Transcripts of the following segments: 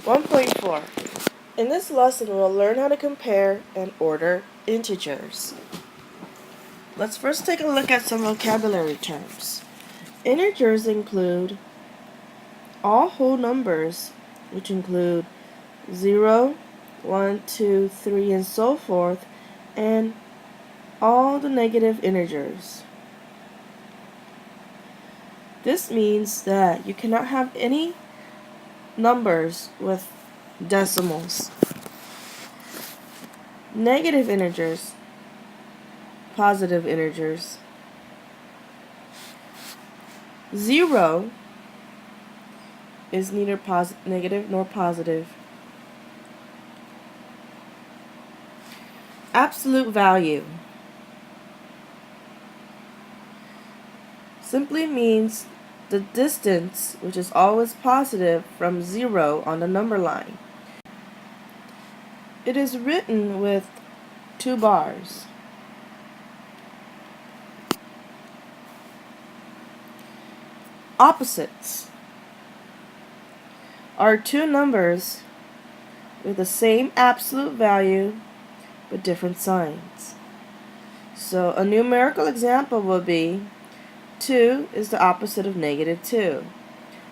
1.4. In this lesson, we'll learn how to compare and order integers. Let's first take a look at some vocabulary terms. Integers include all whole numbers, which include 0, 1, 2, 3, and so forth, and all the negative integers. This means that you cannot have any numbers with decimals. Negative integers, positive integers. 0 is neither negative nor positive. Absolute value simply means the distance, which is always positive, from 0 on the number line. It is written with 2 bars. Opposites are two numbers with the same absolute value but different signs. So a numerical example would be 2 is the opposite of negative 2.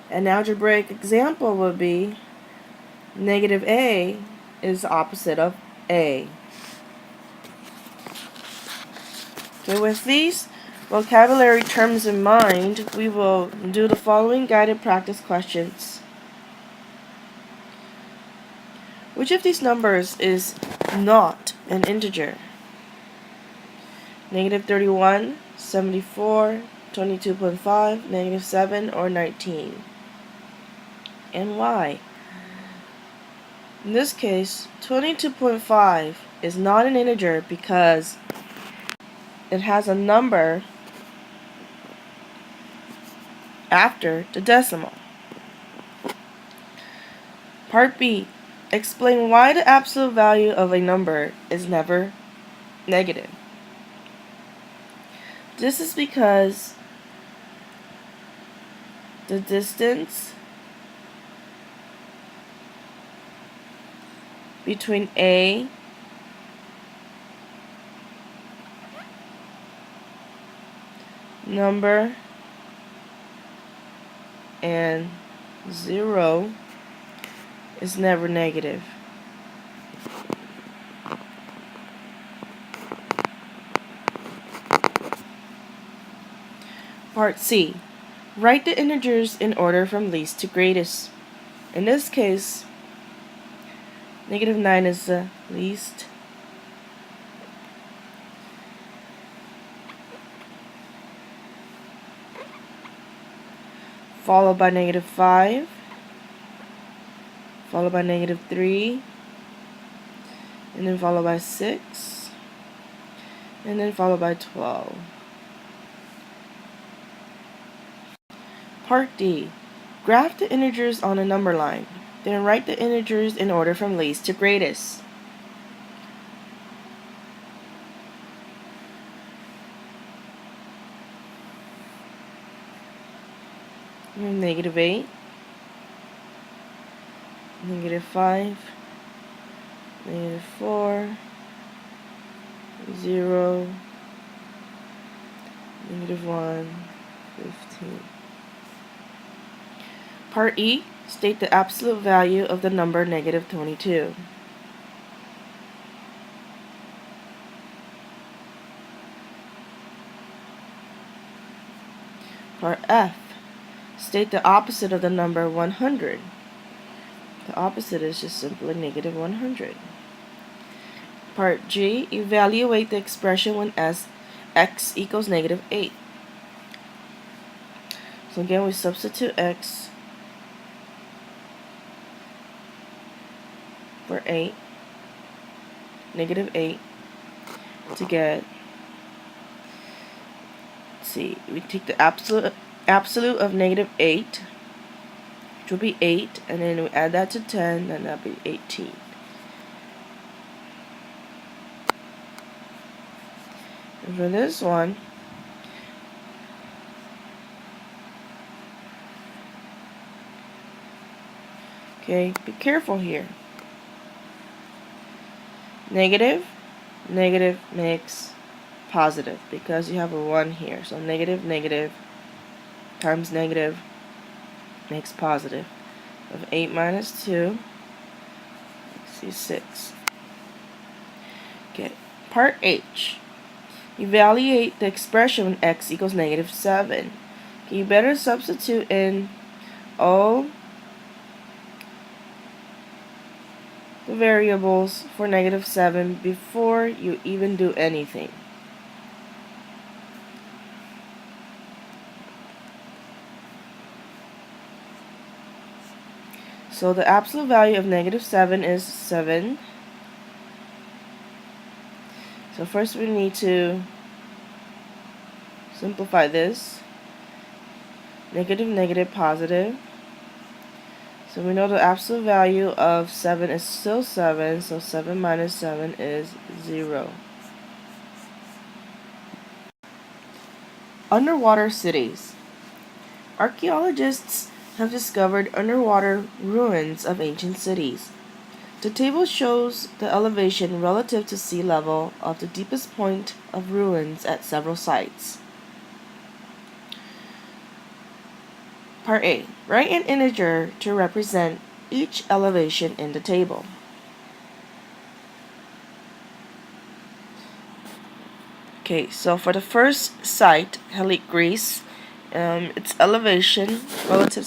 An algebraic example would be negative a is the opposite of a. Okay, with these vocabulary terms in mind, we will do the following guided practice questions. Which of these numbers is not an integer? Negative 31, 74, 22.5, negative 7, or 19. And why? In this case, 22.5 is not an integer because it has a number after the decimal. Part B. Explain why the absolute value of a number is never negative. This is because the distance between a number and 0 is never negative. Part C. Write the integers in order from least to greatest. In this case, negative 9 is the least. Followed by negative 5. Followed by negative 3. And then followed by 6. And then followed by 12. Part D. Graph the integers on a number line. Then write the integers in order from least to greatest. Negative 8, negative 5, negative 4, 0, negative 1, 15. Part E. State the absolute value of the number negative 22. Part F. State the opposite of the number 100. The opposite is just simply negative 100. Part G. Evaluate the expression when x equals negative 8. So again, we substitute x for 8, negative 8, to get, we take the absolute of negative 8, which will be 8, and then we add that to 10, and that'll be 18. And for this one, Okay, be careful here. Negative, negative makes positive because you have a 1 here. So negative, negative times negative makes positive. Of 8 minus 2, see 6. Okay, part H. Evaluate the expression when x equals negative 7. You better substitute in all the variables for negative 7 before you even do anything. So the absolute value of negative 7 is 7. So first we need to simplify this. Negative, negative, positive. So we know the absolute value of 7 is still 7, so 7 minus 7 is 0. Underwater cities. Archaeologists have discovered underwater ruins of ancient cities. The table shows the elevation relative to sea level of the deepest point of ruins at several sites. Part A. Write an integer to represent each elevation in the table. Okay, so for the first site, Helik, Greece, its elevation relative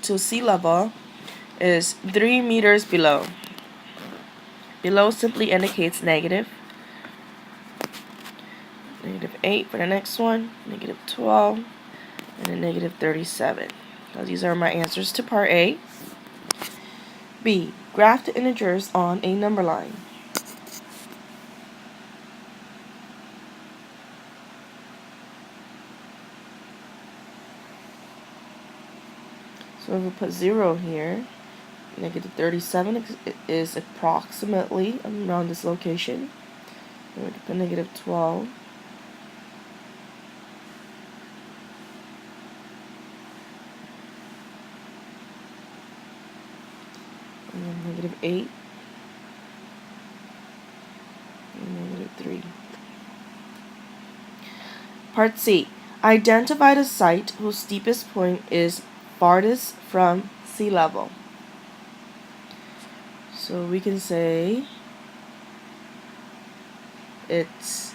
to sea level is 3 meters below. Below simply indicates negative. Negative 8 for the next one, negative 12, and then negative 37. So these are my answers to part A. B. Graph the integers on a number line. So if we put 0 here, negative 37 is approximately around this location. And we can put negative 12. And then negative 8. And negative 3. Part C. Identify the site whose steepest point is farthest from sea level. So we can say it's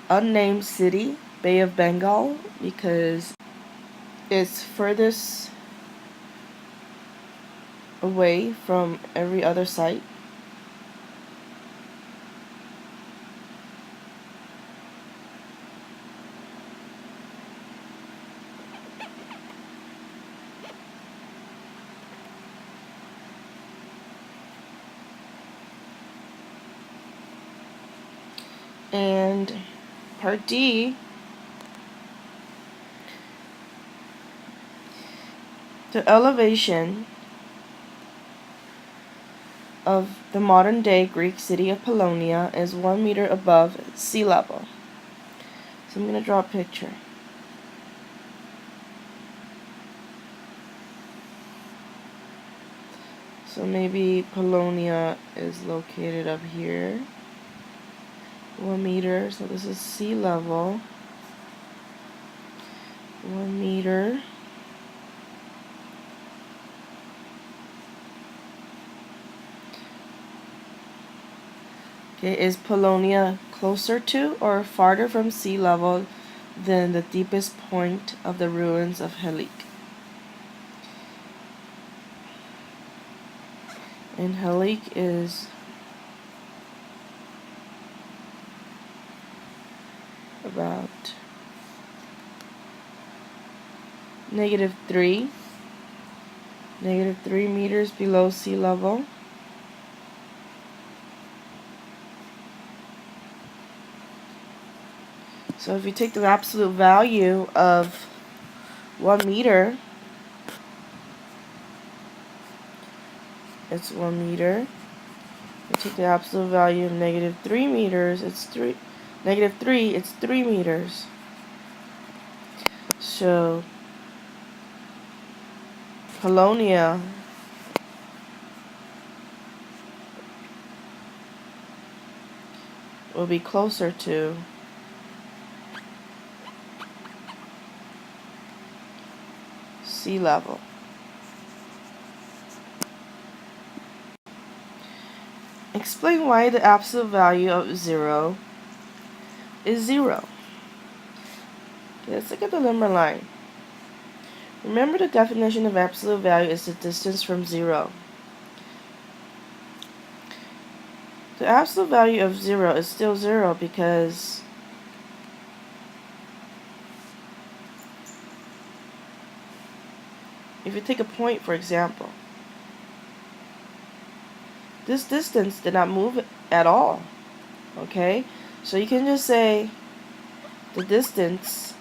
unnamed city, Bay of Bengal, because it's furthest away from every other site. And part D, the elevation of the modern day Greek city of Polonia is 1 meter above sea level. So I'm going to draw a picture. So maybe Polonia is located up here. 1 meter, so this is sea level. 1 meter. Okay, is Polonia closer to or farther from sea level than the deepest point of the ruins of Helik? And Helik is about -3 meters below sea level. So if you take the absolute value of 1 meter, it's 1 meter. You take the absolute value of -3 meters, it's -3, it's 3 meters. So Polonia will be closer to sea level. Explain why the absolute value of 0 is 0. Let's look at the number line. Remember, the definition of absolute value is the distance from 0. The absolute value of 0 is still 0 because if you take a point, for example, this distance did not move at all. Okay? So you can just say the distance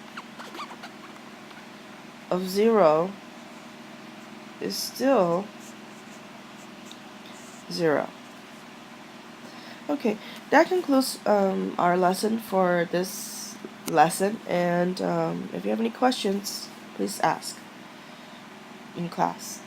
of 0 is still 0. Okay, that concludes our lesson for this lesson, and if you have any questions, please ask in class.